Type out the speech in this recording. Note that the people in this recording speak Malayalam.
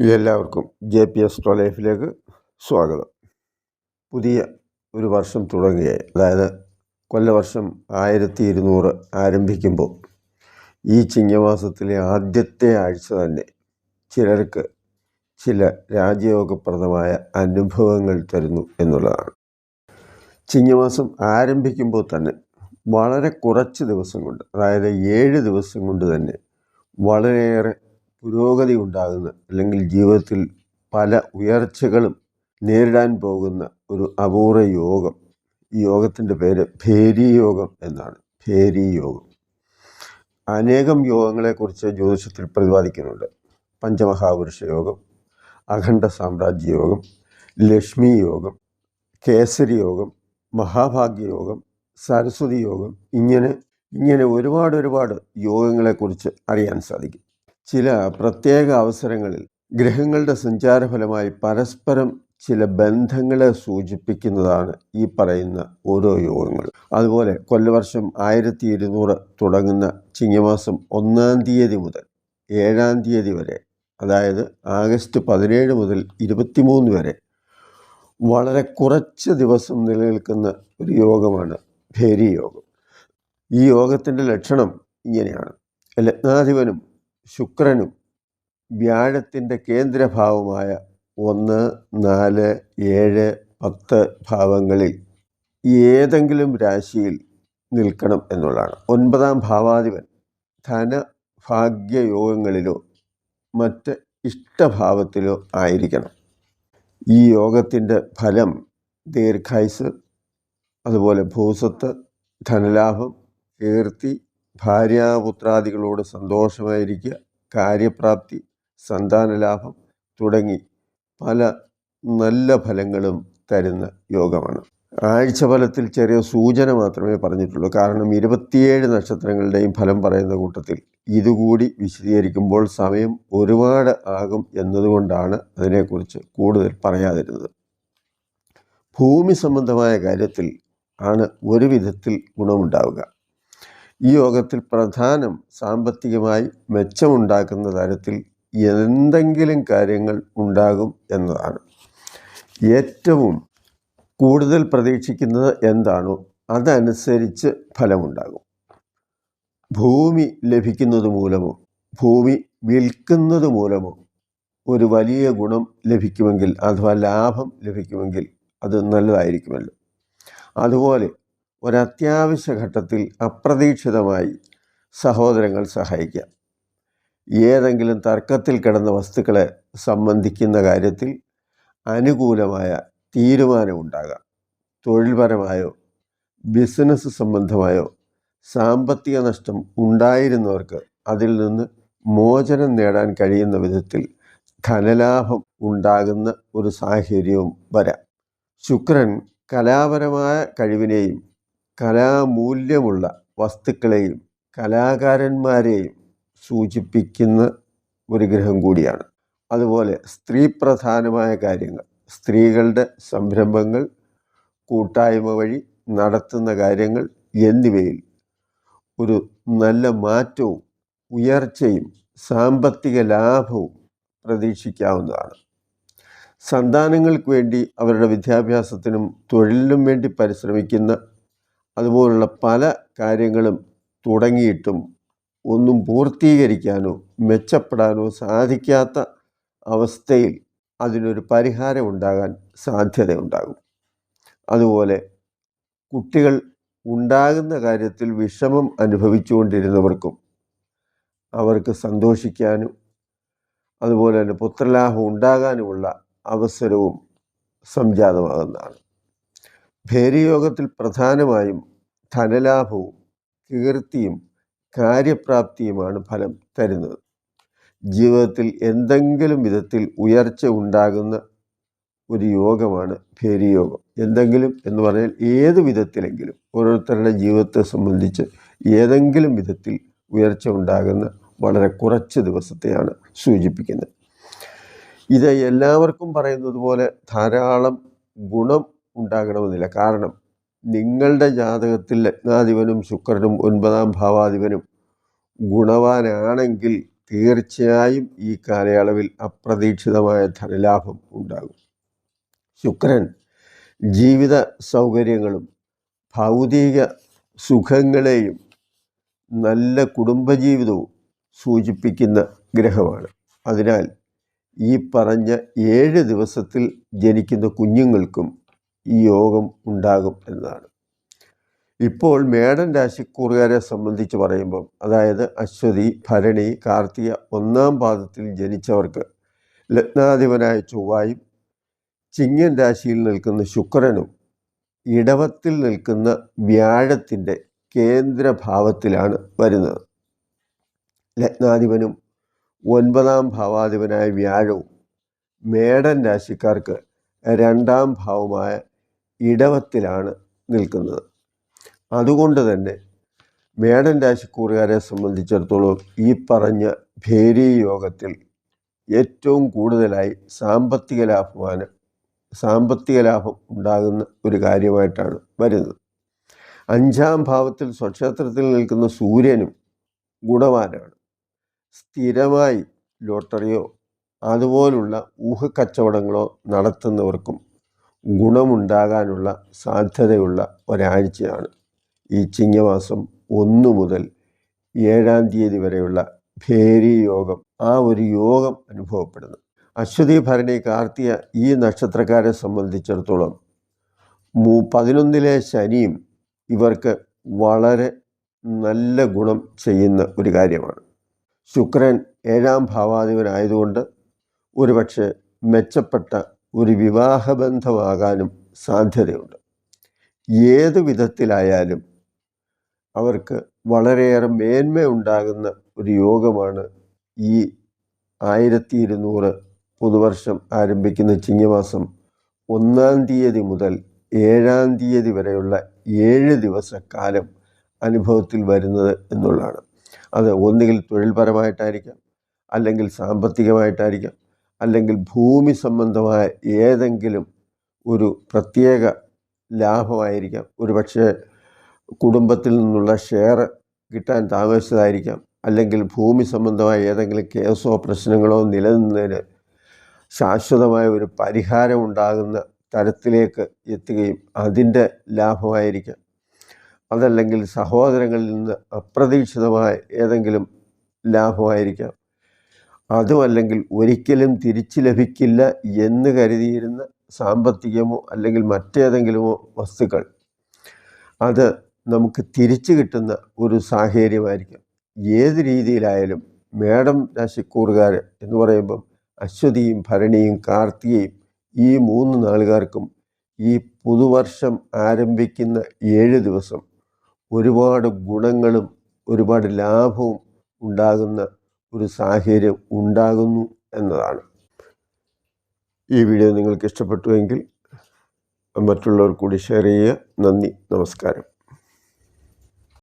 എല്ലാവർക്കും JP Astro ലൈഫിലേക്ക് സ്വാഗതം. പുതിയ ഒരു വർഷം തുടങ്ങുകയായി. അതായത് കൊല്ലവർഷം 1200 ആരംഭിക്കുമ്പോൾ ഈ ചിങ്ങമാസത്തിലെ ആദ്യത്തെ ആഴ്ച തന്നെ ചിലർക്ക് ചില രാജയോഗപ്രദമായ അനുഭവങ്ങൾ തരുന്നു എന്നുള്ളതാണ്. ചിങ്ങമാസം ആരംഭിക്കുമ്പോൾ തന്നെ വളരെ കുറച്ച് ദിവസം കൊണ്ട്, അതായത് 7 ദിവസം കൊണ്ട് തന്നെ വളരെയേറെ പുരോഗതി ഉണ്ടാകുന്ന, അല്ലെങ്കിൽ ജീവിതത്തിൽ പല ഉയർച്ചകളും നേരിടാൻ പോകുന്ന ഒരു അപൂർവ യോഗം. ഈ യോഗത്തിൻ്റെ പേര് ഭേരീയോഗം എന്നാണ്. ഭേരീയോഗം. അനേകം യോഗങ്ങളെക്കുറിച്ച് ജ്യോതിഷത്തിൽ പ്രതിപാദിക്കുന്നുണ്ട്. പഞ്ചമഹാപുരുഷ യോഗം, അഖണ്ഡ സാമ്രാജ്യ യോഗം, ലക്ഷ്മി യോഗം, കേസരി യോഗം, മഹാഭാഗ്യയോഗം, സരസ്വതി യോഗം, ഇങ്ങനെ ഒരുപാട് യോഗങ്ങളെക്കുറിച്ച് അറിയാൻ സാധിക്കും. ചില പ്രത്യേക അവസരങ്ങളിൽ ഗ്രഹങ്ങളുടെ സഞ്ചാരഫലമായി പരസ്പരം ചില ബന്ധങ്ങളെ സൂചിപ്പിക്കുന്നതാണ് ഈ പറയുന്ന ഓരോ യോഗങ്ങൾ. അതുപോലെ കൊല്ലവർഷം 1200 തുടങ്ങുന്ന ചിങ്ങമാസം 1-ാം തീയതി മുതൽ 7-ാം തീയതി വരെ, അതായത് ആഗസ്റ്റ് 17 മുതൽ 23 വരെ വളരെ കുറച്ച് ദിവസം നിലനിൽക്കുന്ന ഒരു യോഗമാണ് ഭേരീയോഗം. ഈ യോഗത്തിൻ്റെ ലക്ഷണം ഇങ്ങനെയാണ്. ലഗ്നാധിപനും ശുക്രനും വ്യാഴത്തിൻ്റെ കേന്ദ്രഭാവമായ 1, 4, 7, 10 ഭാവങ്ങളിൽ ഏതെങ്കിലും രാശിയിൽ നിൽക്കണം എന്നുള്ളതാണ്. 9-ാം ഭാവാധിപൻ ധനഭാഗ്യയോഗങ്ങളിലോ മറ്റ് ഇഷ്ടഭാവത്തിലോ ആയിരിക്കണം. ഈ യോഗത്തിൻ്റെ ഫലം ദീർഘായുസ്, അതുപോലെ ഭൂസ്വത്ത്, ധനലാഭം, കീർത്തി, ഭാര്യാപുത്രാദികളോട് സന്തോഷമായിരിക്കുക, കാര്യപ്രാപ്തി, സന്താനലാഭം തുടങ്ങി പല നല്ല ഫലങ്ങളും തരുന്ന യോഗമാണ്. ആഴ്ചഫലത്തിൽ ചെറിയ സൂചന മാത്രമേ പറഞ്ഞിട്ടുള്ളൂ. കാരണം 27 നക്ഷത്രങ്ങളുടെയും ഫലം പറയുന്ന കൂട്ടത്തിൽ ഇതുകൂടി വിശദീകരിക്കുമ്പോൾ സമയം ഒരുപാട് ആകും എന്നതുകൊണ്ടാണ് അതിനെക്കുറിച്ച് കൂടുതൽ പറയാതിരുന്നത്. ഭൂമി സംബന്ധമായ കാര്യത്തിൽ ആണ് ഒരു വിധത്തിൽ ഗുണമുണ്ടാവുക. ഈ യോഗത്തിൽ പ്രധാനം സാമ്പത്തികമായി മെച്ചമുണ്ടാക്കുന്ന തരത്തിൽ എന്തെങ്കിലും കാര്യങ്ങൾ ഉണ്ടാകും എന്നതാണ്. ഏറ്റവും കൂടുതൽ പ്രതീക്ഷിക്കുന്നത് എന്താണോ അതനുസരിച്ച് ഫലമുണ്ടാകും. ഭൂമി ലഭിക്കുന്നത് മൂലമോ ഭൂമി വിൽക്കുന്നത് മൂലമോ ഒരു വലിയ ഗുണം ലഭിക്കുമെങ്കിൽ, അഥവാ ലാഭം ലഭിക്കുമെങ്കിൽ അത് നല്ലതായിരിക്കുമല്ലോ. അതുപോലെ ഒരത്യാവശ്യ ഘട്ടത്തിൽ അപ്രതീക്ഷിതമായി സഹോദരങ്ങൾ സഹായിക്കാം. ഏതെങ്കിലും തർക്കത്തിൽ കിടന്ന വസ്തുക്കളെ സംബന്ധിക്കുന്ന കാര്യത്തിൽ അനുകൂലമായ തീരുമാനമുണ്ടാകാം. തൊഴിൽപരമായോ ബിസിനസ് സംബന്ധമായോ സാമ്പത്തിക നഷ്ടം ഉണ്ടായിരുന്നവർക്ക് അതിൽ നിന്ന് മോചനം നേടാൻ കഴിയുന്ന വിധത്തിൽ ധനലാഭം ഉണ്ടാകുന്ന ഒരു സാഹചര്യവും വരാം. ശുക്രൻ കലാപരമായ കഴിവിനെയും കലാമൂല്യമുള്ള വസ്തുക്കളെയും കലാകാരന്മാരെയും സൂചിപ്പിക്കുന്ന ഒരു ഗ്രഹം കൂടിയാണ്. അതുപോലെ സ്ത്രീ പ്രധാനമായ കാര്യങ്ങൾ, സ്ത്രീകളുടെ സംരംഭങ്ങൾ, കൂട്ടായ്മ വഴി നടത്തുന്ന കാര്യങ്ങൾ എന്നിവയിൽ ഒരു നല്ല മാറ്റവും ഉയർച്ചയും സാമ്പത്തിക ലാഭവും പ്രതീക്ഷിക്കാവുന്നതാണ്. സന്താനങ്ങൾക്ക് വേണ്ടി അവരുടെ വിദ്യാഭ്യാസത്തിനും തൊഴിലിനും വേണ്ടി പരിശ്രമിക്കുന്ന, അതുപോലുള്ള പല കാര്യങ്ങളും തുടങ്ങിയിട്ടും ഒന്നും പൂർത്തീകരിക്കാനോ മെച്ചപ്പെടാനോ സാധിക്കാത്ത അവസ്ഥയിൽ അതിനൊരു പരിഹാരം ഉണ്ടാകാൻ സാധ്യതയുണ്ടാകും. അതുപോലെ കുട്ടികൾ ഉണ്ടാകുന്ന കാര്യത്തിൽ വിഷമം അനുഭവിച്ചുകൊണ്ടിരുന്നവർക്കും അവർക്ക് സന്തോഷിക്കാനും അതുപോലെ തന്നെ പുത്രലാഭം ഉണ്ടാകാനുമുള്ള അവസരവും സംജാതമാകുന്നതാണ്. ഭേരീയോഗത്തിൽ പ്രധാനമായും ധനലാഭവും കീർത്തിയും കാര്യപ്രാപ്തിയുമാണ് ഫലം തരുന്നത്. ജീവിതത്തിൽ എന്തെങ്കിലും വിധത്തിൽ ഉയർച്ച ഉണ്ടാകുന്ന ഒരു യോഗമാണ് ഭേരീയോഗം. എന്തെങ്കിലും എന്ന് പറഞ്ഞാൽ ഏത് വിധത്തിലെങ്കിലും ഓരോരുത്തരുടെ ജീവിതത്തെ സംബന്ധിച്ച് ഏതെങ്കിലും വിധത്തിൽ ഉയർച്ച ഉണ്ടാകുന്ന വളരെ കുറച്ച് ദിവസത്തെയാണ് സൂചിപ്പിക്കുന്നത്. ഇത് എല്ലാവർക്കും പറയുന്നത് പോലെ ധാരാളം ഗുണം ഉണ്ടാകണമെന്നില്ല. കാരണം നിങ്ങളുടെ ജാതകത്തിൽ ലഗ്നാധിപനും ശുക്രനും 9-ാം ഭാവാധിപനും ഗുണവാനാണെങ്കിൽ തീർച്ചയായും ഈ കാലയളവിൽ അപ്രതീക്ഷിതമായ ധനലാഭം ഉണ്ടാകും. ശുക്രൻ ജീവിത സൗകര്യങ്ങളും ഭൗതിക സുഖങ്ങളെയും നല്ല കുടുംബജീവിതവും സൂചിപ്പിക്കുന്ന ഗ്രഹമാണ്. അതിനാൽ ഈ പറഞ്ഞ 7 ദിവസത്തിൽ ജനിക്കുന്ന കുഞ്ഞുങ്ങൾക്കും ഈ യോഗം ഉണ്ടാകും എന്നതാണ്. ഇപ്പോൾ മേടൻ രാശിക്കൂറുകാരെ സംബന്ധിച്ച് പറയുമ്പോൾ, അതായത് അശ്വതി, ഭരണി, കാർത്തിക 1-ാം പാദത്തിൽ ജനിച്ചവർക്ക് ലഗ്നാധിപനായ ചൊവ്വായും ചിങ്ങൻ രാശിയിൽ നിൽക്കുന്ന ശുക്രനും ഇടവത്തിൽ നിൽക്കുന്ന വ്യാഴത്തിൻ്റെ കേന്ദ്രഭാവത്തിലാണ് വരുന്നത്. ലഗ്നാധിപനും 9-ാം ഭാവാധിപനായ വ്യാഴവും മേടൻ രാശിക്കാർക്ക് 2-ാം ഭാവമായ ഇടവത്തിലാണ് നിൽക്കുന്നത്. അതുകൊണ്ട് തന്നെ മേടൻ രാശിക്കൂറുകാരെ സംബന്ധിച്ചിടത്തോളം ഈ പറഞ്ഞ ഭേരി യോഗത്തിൽ ഏറ്റവും കൂടുതലായി സാമ്പത്തിക ലാഭം ഉണ്ടാകുന്ന ഒരു കാര്യമായിട്ടാണ് വരുന്നത്. 5-ാം ഭാവത്തിൽ സ്വക്ഷേത്രത്തിൽ നിൽക്കുന്ന സൂര്യനും ഗുണവാനാണ്. സ്ഥിരമായി ലോട്ടറിയോ അതുപോലുള്ള ഊഹക്കച്ചവടങ്ങളോ നടത്തുന്നവർക്കും ഗുണമുണ്ടാകാനുള്ള സാധ്യതയുള്ള ഒരാഴ്ചയാണ് ഈ ചിങ്ങമാസം 1 മുതൽ 7-ാം തീയതി വരെയുള്ള ഭേരി യോഗം. ആ ഒരു യോഗം അനുഭവപ്പെടുന്നു. അശ്വതി, ഭരണി, കാർത്തിക ഈ നക്ഷത്രക്കാരെ സംബന്ധിച്ചിടത്തോളം 11-ലെ ശനിയും ഇവർക്ക് വളരെ നല്ല ഗുണം ചെയ്യുന്ന ഒരു കാര്യമാണ്. ശുക്രൻ 7-ാം ഭാവാധിപനായതുകൊണ്ട് ഒരുപക്ഷെ മെച്ചപ്പെട്ട ഒരു വിവാഹബന്ധമാകാനും സാധ്യതയുണ്ട്. ഏത് വിധത്തിലായാലും അവർക്ക് വളരെയേറെ മേന്മ ഉണ്ടാകുന്ന ഒരു യോഗമാണ് ഈ 1200 പുതുവർഷം ആരംഭിക്കുന്ന ചിങ്ങമാസം 1-ാം തീയതി മുതൽ 7-ാം തീയതി വരെയുള്ള 7 ദിവസക്കാലം അനുഭവത്തിൽ വരുന്നത് എന്നുള്ളതാണ്. അത് ഒന്നുകിൽ തൊഴിൽപരമായിട്ടായിരിക്കാം, അല്ലെങ്കിൽ സാമ്പത്തികമായിട്ടായിരിക്കാം, അല്ലെങ്കിൽ ഭൂമി സംബന്ധമായ ഏതെങ്കിലും ഒരു പ്രത്യേക ലാഭമായിരിക്കാം. ഒരുപക്ഷെ കുടുംബത്തിൽ നിന്നുള്ള ഷെയർ കിട്ടാൻ താമസിച്ചതായിരിക്കാം, അല്ലെങ്കിൽ ഭൂമി സംബന്ധമായ ഏതെങ്കിലും കേസോ പ്രശ്നങ്ങളോ നിലനിന്നതിന് ശാശ്വതമായ ഒരു പരിഹാരം ഉണ്ടാകുന്ന തരത്തിലേക്ക് എത്തുകയും അതിൻ്റെ ലാഭമായിരിക്കാം. അതല്ലെങ്കിൽ സഹോദരങ്ങളിൽ നിന്ന് അപ്രതീക്ഷിതമായ ഏതെങ്കിലും ലാഭമായിരിക്കാം. അതുമല്ലെങ്കിൽ ഒരിക്കലും തിരിച്ചു ലഭിക്കില്ല എന്ന് കരുതിയിരുന്ന സാമ്പത്തികമോ അല്ലെങ്കിൽ മറ്റേതെങ്കിലുമോ വസ്തുക്കൾ അത് നമുക്ക് തിരിച്ചു കിട്ടുന്ന ഒരു സാഹചര്യമായിരിക്കാം. ഏത് രീതിയിലായാലും മേടം രാശിക്കൂറുകാർ എന്ന് പറയുമ്പം അശ്വതിയും ഭരണിയും കാർത്തികയും ഈ 3 നാളുകാർക്കും ഈ പുതുവർഷം ആരംഭിക്കുന്ന 7 ദിവസം ഒരുപാട് ഗുണങ്ങളും ഒരുപാട് ലാഭവും ഉണ്ടാകുന്ന ഒരു സാഹചര്യം ഉണ്ടാകുന്നു എന്നതാണ്. ഈ വീഡിയോ നിങ്ങൾക്ക് ഇഷ്ടപ്പെട്ടുവെങ്കിൽ മറ്റുള്ളവർ കൂടി ഷെയർ ചെയ്യുക. നന്ദി, നമസ്കാരം.